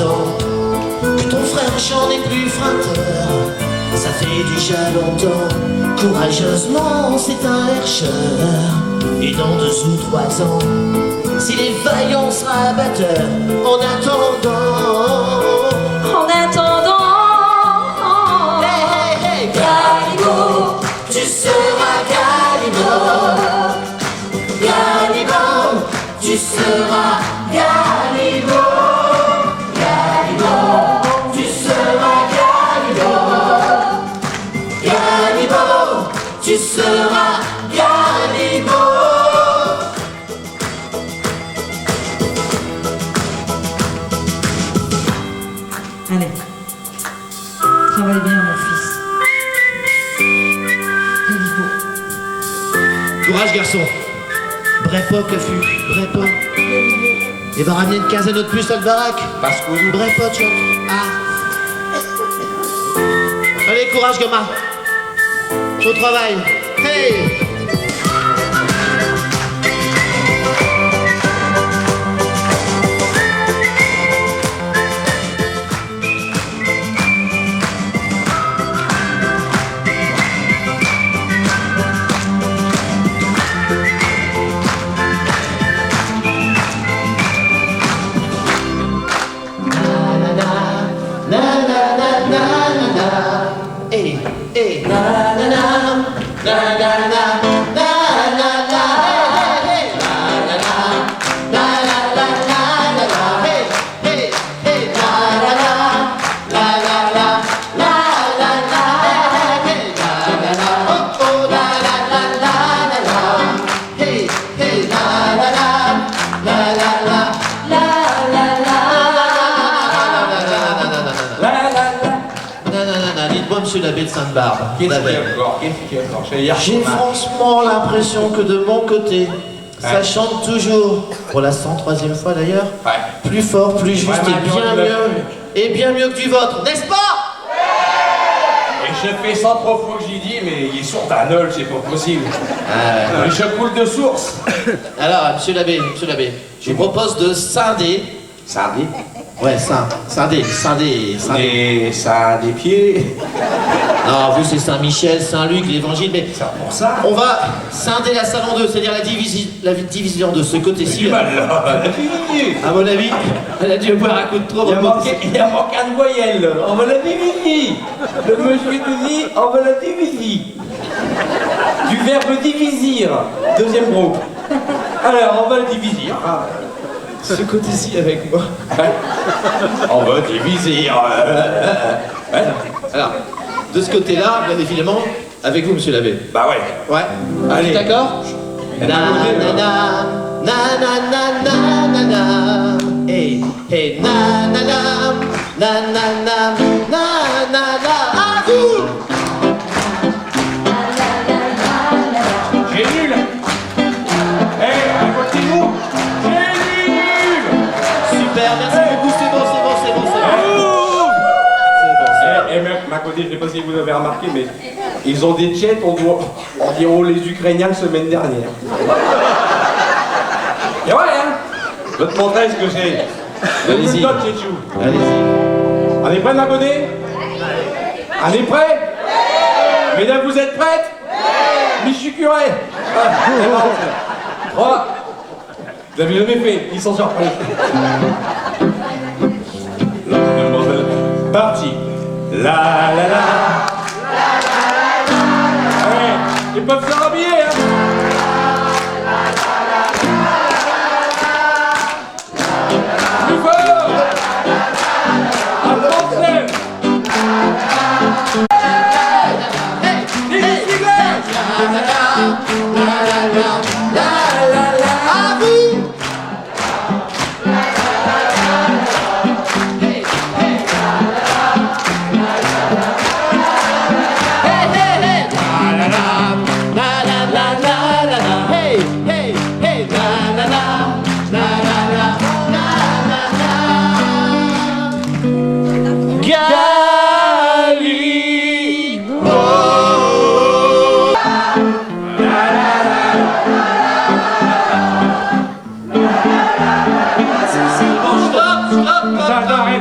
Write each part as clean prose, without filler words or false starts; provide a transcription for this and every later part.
ans que ton frère chant n'est plus frappeur. Ça fait déjà longtemps, courageusement c'est un herscheur. Et dans 2 ou 3 ans, si les vaillants sera batteur. En attendant, hey, hey, hey, Galibot, tu seras Galibot. Galibot, tu seras Galibot. Galibot, tu seras Galibot. Galibot, tu seras Galibot. Allez, travaille bien mon fils. Galibot. Courage garçon. Brépot que fut, Brépot. Il va ramener une quinzaine de plus à la baraque. Parce que vous... Brépot, choc. Ah. Allez, courage gamin. Au travail. Hey! Hey, hey, na na na, na na na, na na na, hey, na na na, na na na, na na, hey, hey, hey, na na na, na na na, na na na, hey, na na na, oh oh, na na na, na na na, hey, hey, na na na, na na na, la la la, dites-moi, monsieur l'abbé de Sainte-Barbe. Qu'est-ce qu'il y a encore? J'ai franchement l'impression que de mon côté, ça chante toujours, pour la 103e fois d'ailleurs, plus fort, plus juste et bien mieux que du vôtre, n'est-ce pas? Et je fais 103 fois que j'y dis, mais il est sourd à nul, c'est pas possible. Mais je coule de source. Alors, monsieur l'abbé, je vous propose de scinder. Scinder? Ouais, scinder. Et ça a des pieds. Non, vous c'est Saint-Michel, Saint-Luc, l'évangile, mais C'est pour ça. on va scinder la salle en deux, c'est-à-dire la division de ce côté-ci. Du mal là, la fille. À mon avis, elle a dû boire un coup de trop. Il y a manqué une voyelle. On va la diviser. Le monsieur te dit, on va la diviser. Du verbe divisir. Deuxième groupe. Alors, on va le diviser. Ce côté-ci avec moi. On va diviser. Alors, de ce côté-là, bien évidemment, avec vous, monsieur l'abbé. Bah ouais. Ouais. Allez. D'accord? Na na na na na na na na na. Hey, hey, na na na na na na na na na. À vous! J'ai nul. Hey, racontez-vous. J'ai nul. Super, merci beaucoup, c'est bon. Et même, à côté, je ne sais pas si vous avez remarqué, mais ils ont des jets, on dirait les Ukrainiens la semaine dernière. Et ouais, hein. Je vais te montrer ce que j'ai. Allez-y. Allez-y. On est prêts, Magodé? On est prêts? Mesdames, vous êtes prêtes? Mais je suis curé. 3. Vous l'avez jamais fait, ils sont surpris. Parti. La la la. Ouais, ils peuvent se rhabiller, hein. Plus fort. Avancez.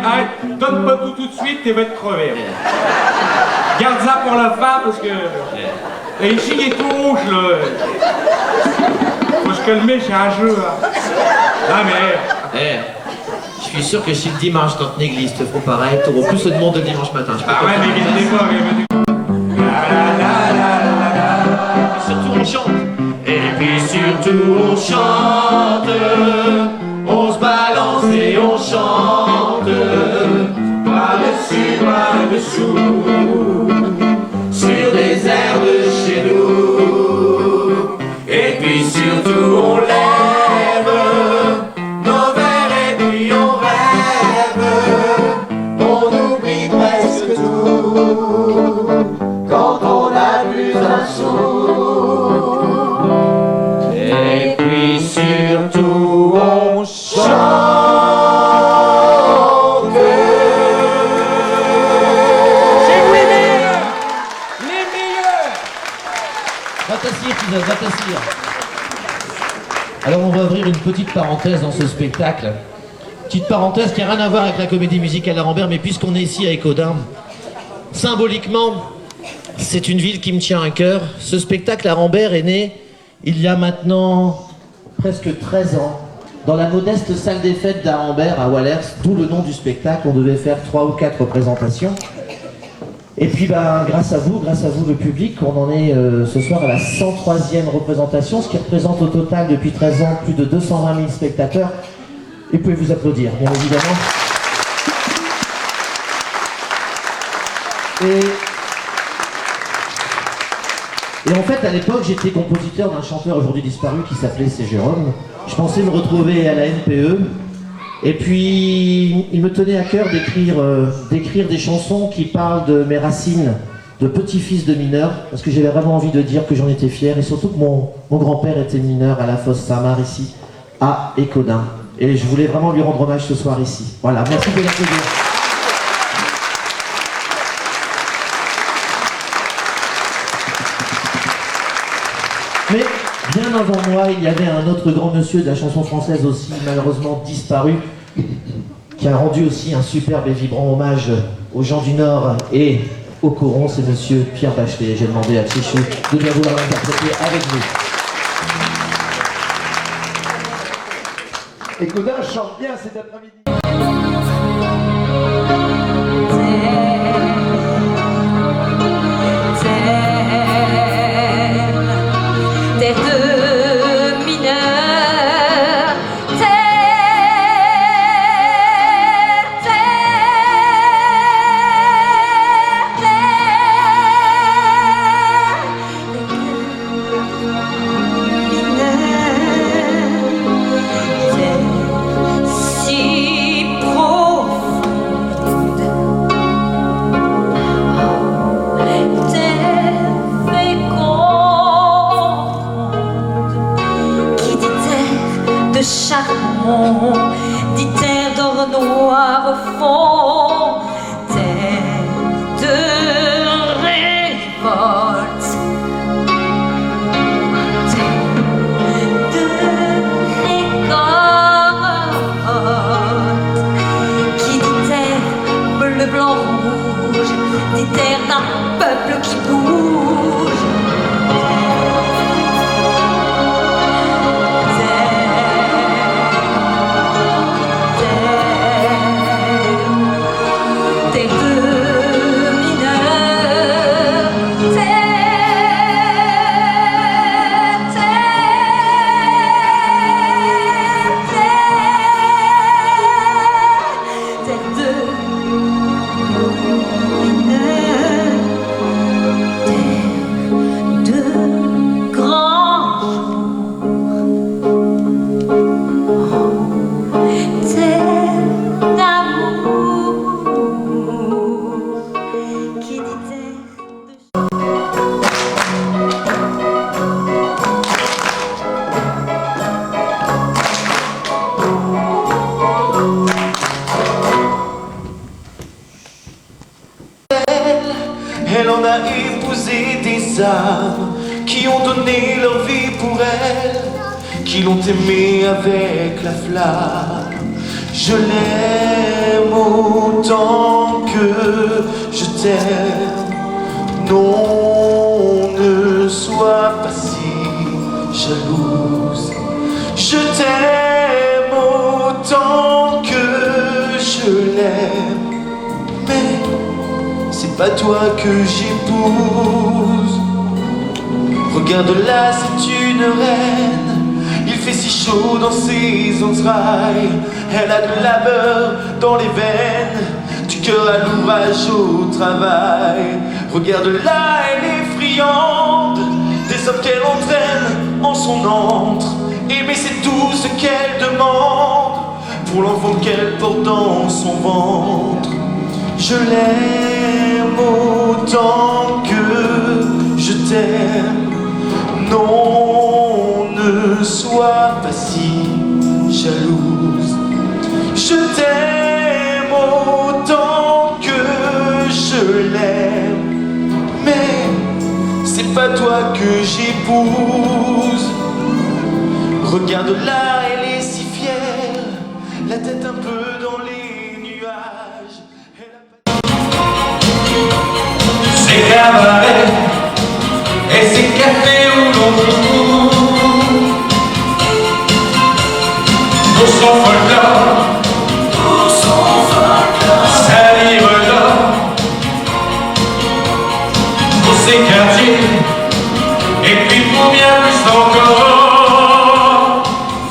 arrête. Donne pas tout de suite, tu vas te crever. Garde ça pour la fin parce que... Et ici, il est tout rouge, là. Faut se calmer, c'est un jeu, hein. Ah, mais... Je suis sûr que si le dimanche dans ton église te font pareil, t'auras plus de monde le dimanche matin. Ah ouais, mais qu'est-ce que Surtout on chante. Et puis surtout on chante. On se balance et on chante. Par-dessus, par-dessous. Sur des airs de chez nous. Et puis surtout on lève nos verres et puis on rêve. On oublie presque tout quand on abuse un sou. Et puis surtout on chante. Va t'assire, Pizza, va t'assire. Alors on va ouvrir une petite parenthèse dans ce spectacle. Petite parenthèse qui n'a rien à voir avec la comédie musicale à Rambert, mais puisqu'on est ici à Écaudin, symboliquement, c'est une ville qui me tient à cœur. Ce spectacle à Rambert est né il y a maintenant presque 13 ans, dans la modeste salle des fêtes d'Arambert à Wallers, d'où le nom du spectacle. On devait faire 3 ou 4 représentations. Et puis grâce à vous le public, on en est ce soir à la 103e représentation, ce qui représente au total depuis 13 ans plus de 220 000 spectateurs. Et vous pouvez vous applaudir, bien évidemment. Et en fait, à l'époque, j'étais compositeur d'un chanteur aujourd'hui disparu qui s'appelait C. Jérôme. Je pensais me retrouver à la NPE. Et puis, il me tenait à cœur d'écrire des chansons qui parlent de mes racines de petit-fils de mineur, parce que j'avais vraiment envie de dire que j'en étais fier, et surtout que mon grand-père était mineur à la fosse Saint-Marc ici, à Écaudin. Et je voulais vraiment lui rendre hommage ce soir ici. Voilà, merci de l'applaudir. Mais bien avant moi, il y avait un autre grand monsieur de la chanson française aussi, malheureusement disparu, qui a rendu aussi un superbe et vibrant hommage aux gens du Nord et au coron, c'est monsieur Pierre Bachelet. J'ai demandé à Chichou de bien vouloir l'interpréter avec nous. Écoudin chante bien cet après-midi. Terre de mineurs, terre, si profonde, terre féconde, de charbon, dit terre d'or noir au fond, terre de révolte, terre de récolte, qui dit terre bleu, blanc, rouge, dit terre d'un peuple qui bouge. Elle en a épousé des âmes qui ont donné leur vie pour elle, qui l'ont aimée avec la flamme. Je l'aime. autant que je t'aime. Non, ne sois pas si jalouse. Je t'aime autant que je l'aime, mais c'est pas toi que j'épouse. Regarde là, c'est une reine. Il fait si chaud dans ses entrailles. Elle a de la beurre dans les veines, du cœur à l'ouvrage au travail. Regarde là, elle est friande des hommes qu'elle entraîne en son antre. Aimer c'est tout ce qu'elle demande pour l'enfant qu'elle porte dans son ventre. Je l'aime autant que je t'aime. Non, ne sois pas si jalouse. Je t'aime autant que je l'aime, mais c'est pas toi que j'épouse. Regarde là, elle est si fière, la tête un peu dans les nuages. Ces cabarets et ces cafés où l'on joue nos sons folklore, salive d'or, pour ces quartiers, et puis pour bien plus encore,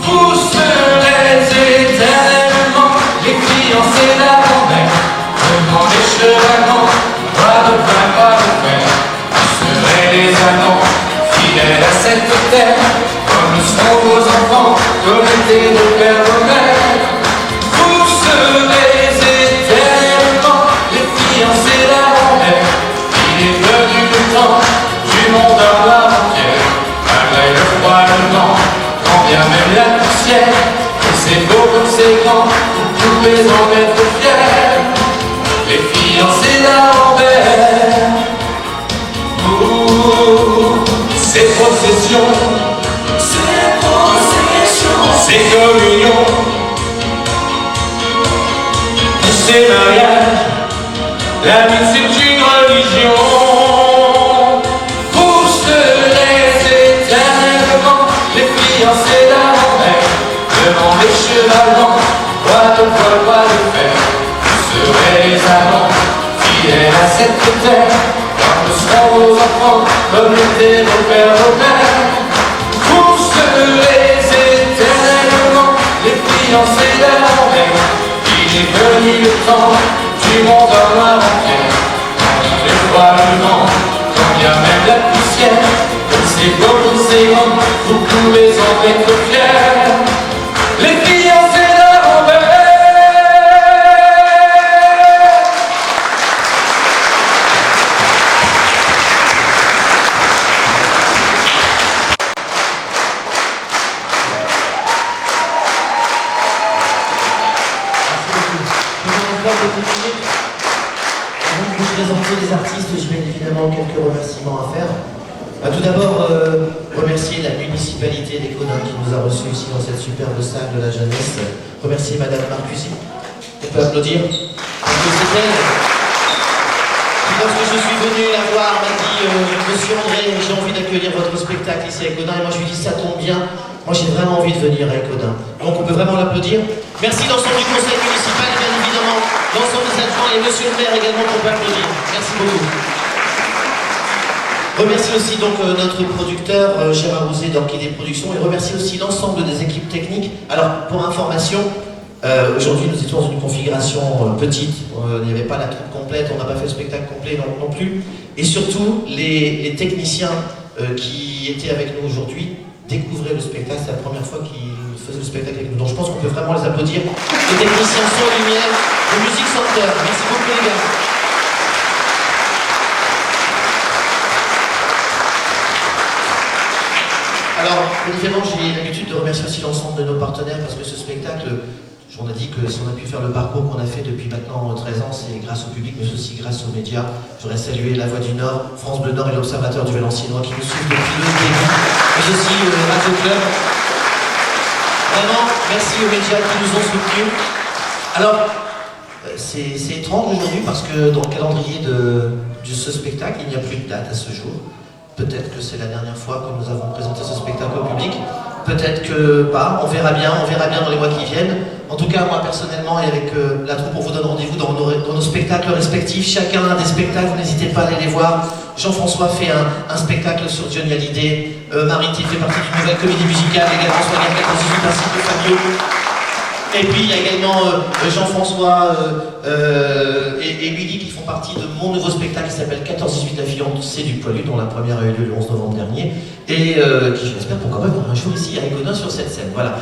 vous serez éternellement les fiancés d'avant-mer, devant les chevaux, pas de pain, pas de fer. Vous serez les amants, fidèles à cette terre, comme sont vos enfants, comme étaient nos pères, nos mères. Vous serez éternellement les fiancés d'avant-mer. Il est venu le temps du monde à part entière, malgré le froid, le vent, quand bien même la poussière. Et c'est beau comme c'est grand, vous pouvez en être fiers. Les fiancés d'avant-mer. Ces processions, ces communions, ces mariages, la vie c'est une religion. Vous serez éternellement les fiancés d'avant-mer, devant les chevalons, pas de vol, pas de fer. Vous serez les amants, fidèles à cette terre, comme seront vos enfants, comme étaient nos pères, nos mères. Vous serez éternellement les fiancés d'avant-mer. Il est venu le temps du monde en noir entier, le froid, le vent, quand bien même la poussière. Comme c'est beau, comme c'est grand, vous pouvez en être fiers. Les fiancés d'avant-mer. Avant de vous présenter les artistes, j'ai bien évidemment quelques remerciements à faire. Tout d'abord, remercier la municipalité d'Éconin qui nous a reçus ici dans cette superbe salle de la jeunesse. Remercier Madame Marcusi. On peut applaudir. Parce que c'est elle qui, lorsque je suis venu la voir, m'a dit Monsieur André, j'ai envie d'accueillir votre spectacle ici à Éconin. Et moi je lui ai dit ça tombe bien. Moi j'ai vraiment envie de venir à Éconin. Donc on peut vraiment l'applaudir. Merci l'ensemble du conseil municipal et bien évidemment l'ensemble des adjoints et monsieur le maire également qu'on peut applaudir. Merci beaucoup. Remercie aussi donc notre producteur Gérard Rouzet d'Orchidée Productions et remercie aussi l'ensemble des équipes techniques. Alors pour information, aujourd'hui nous étions dans une configuration petite, il n'y avait pas la troupe complète, on n'a pas fait le spectacle complet non plus. Et surtout les techniciens qui étaient avec nous aujourd'hui découvraient le spectacle, c'est la première fois qu'ils faisaient le spectacle avec nous. Donc je pense qu'on peut vraiment les applaudir. Les techniciens son et lumière, le Music Center. Merci beaucoup les gars. Alors, évidemment, j'ai l'habitude de remercier aussi l'ensemble de nos partenaires parce que ce spectacle, on a dit que si on a pu faire le parcours qu'on a fait depuis maintenant 13 ans, c'est grâce au public, mais aussi grâce aux médias. Je voudrais saluer La Voix du Nord, France Bleu Nord et l'Observateur du Valenciennois qui nous suivent depuis le début, mais aussi Radio Club. Vraiment, merci aux médias qui nous ont soutenus. Alors, C'est étrange aujourd'hui parce que dans le calendrier de ce spectacle, il n'y a plus de date à ce jour. Peut-être que c'est la dernière fois que nous avons présenté ce spectacle au public. Peut-être que pas, on verra bien dans les mois qui viennent. En tout cas, moi personnellement et avec la troupe, on vous donne rendez-vous dans nos spectacles respectifs. Chacun a des spectacles, vous n'hésitez pas à aller les voir. Jean-François fait un spectacle sur Johnny Hallyday. Mariti fait partie d'une nouvelle comédie musicale, également sur la 14-18 ainsi que Fabio. Et puis il y a également Jean-François et Willy qui font partie de mon nouveau spectacle qui s'appelle 14-18 la fiancée du poilu, dont la première a eu lieu le 11 novembre dernier, et qui je l'espère pour quand même un jour ici à Égonin sur cette scène. Voilà.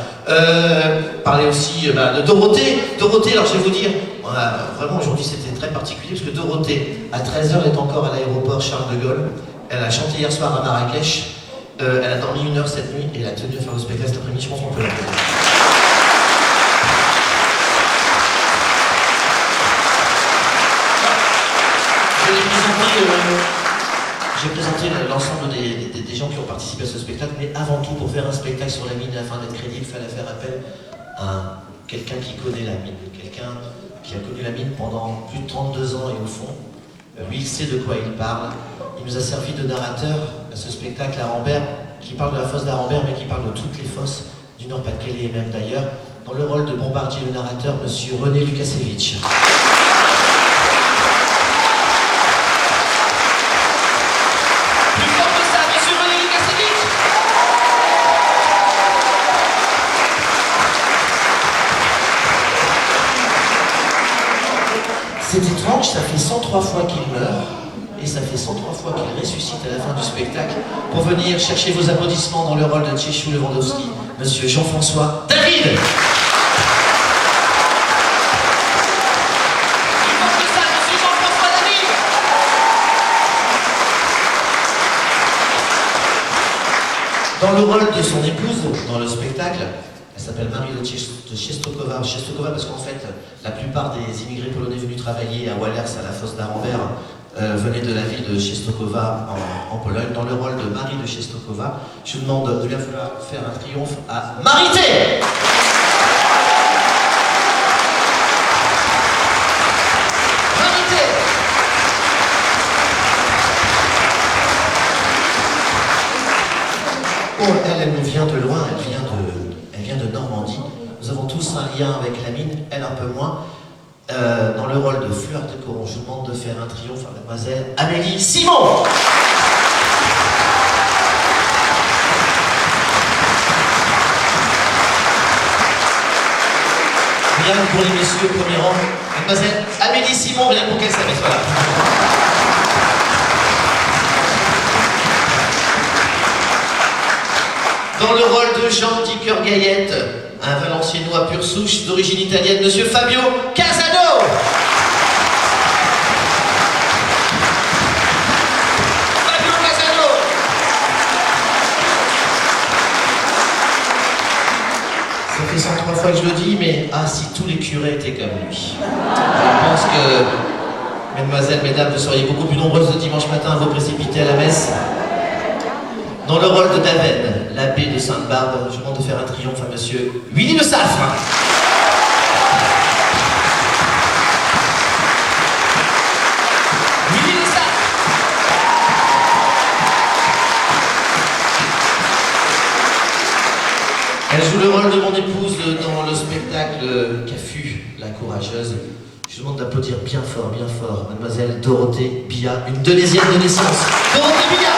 Parler aussi de Dorothée. Dorothée, alors je vais vous dire, vraiment aujourd'hui c'était très particulier parce que Dorothée, à 13h, est encore à l'aéroport Charles de Gaulle. Elle a chanté hier soir à Marrakech, elle a dormi 1 heure cette nuit et elle a tenu à faire le spectacle cet après-midi, je pense qu'on peut l'applaudir. J'ai présenté l'ensemble des gens qui ont participé à ce spectacle, mais avant tout, pour faire un spectacle sur la mine, afin d'être crédible, il fallait faire appel à quelqu'un qui connaît la mine, quelqu'un qui a connu la mine pendant plus de 32 ans et au fond, lui, il sait de quoi il parle. Il nous a servi de narrateur à ce spectacle à Rambert, qui parle de la fosse d'Arambert, mais qui parle de toutes les fosses du Nord-Pas-de-Calais et même d'ailleurs, dans le rôle de Bombardier, le narrateur, monsieur René Lukasiewicz. C'est étrange, ça fait 103 fois qu'il meurt, et ça fait 103 fois qu'il ressuscite à la fin du spectacle, pour venir chercher vos applaudissements dans le rôle de Tchéchou Lewandowski, monsieur Jean-François David. Dans le rôle de son épouse, dans le spectacle, elle s'appelle Marie de Czestochowa. Czestochowa parce qu'en fait, la plupart des immigrés polonais venus travailler à Wallers, à la fosse d'Arambert, venaient de la ville de Czestochowa en Pologne. Dans le rôle de Marie de Czestochowa, je vous demande de bien vouloir faire un triomphe à Marité. Oh, elle nous vient de loin, elle vient de Normandie. Nous avons tous un lien avec la mine, elle un peu moins. Dans le rôle de Fleur de Coron, je vous demande de faire un triomphe à mademoiselle Amélie Simon. Bien pour les messieurs au premier rang, mademoiselle Amélie Simon, bien pour qu'elle s'amuse, voilà. Dans le rôle de Jean Petit Cœur Gaillette, un Valenciennois pure souche d'origine italienne, monsieur Fabio Casano. Fabio Casano. Ça fait 103 fois que je le dis, mais si tous les curés étaient comme lui. Je pense que, mesdemoiselles, mesdames, vous seriez beaucoup plus nombreuses le dimanche matin à vous précipiter à la messe. Dans le rôle de Daven, l'abbé de Sainte-Barbe, je vous demande de faire un triomphe à monsieur Willy Le Saffre. Willy Le Saffre. Elle joue le rôle de mon épouse dans le spectacle Cafu, la courageuse. Je vous demande d'applaudir bien fort, mademoiselle Dorothée Bia, une Delésienne de naissance. Dorothée Bia.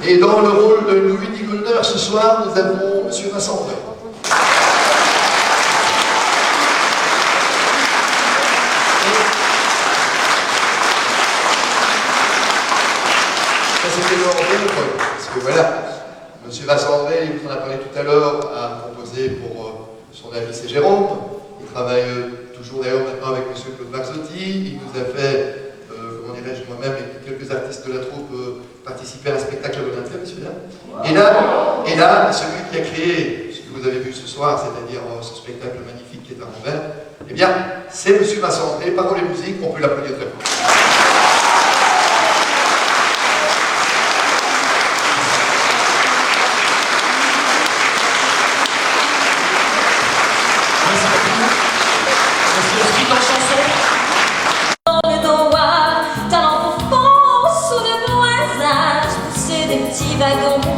Et dans le rôle de Louis Nicolder, ce soir, nous avons M. Vincent André. Ça, c'était leur rôle, parce que voilà, M. Vincent André, il vous en a parlé tout à l'heure, a composé pour son ami, c'est Jérôme. Il travaille toujours d'ailleurs maintenant avec M. Claude Marzotti. Il nous a fait, comment dirais-je, moi-même et quelques artistes de la troupe participer à un spectacle à l'Olympia, monsieur là. Et là, celui qui a créé ce que que vous avez vu ce soir, c'est-à-dire ce spectacle magnifique qui est à l'envers, eh bien, c'est Monsieur Masson. Et paroles et musique, on peut l'applaudir très fort.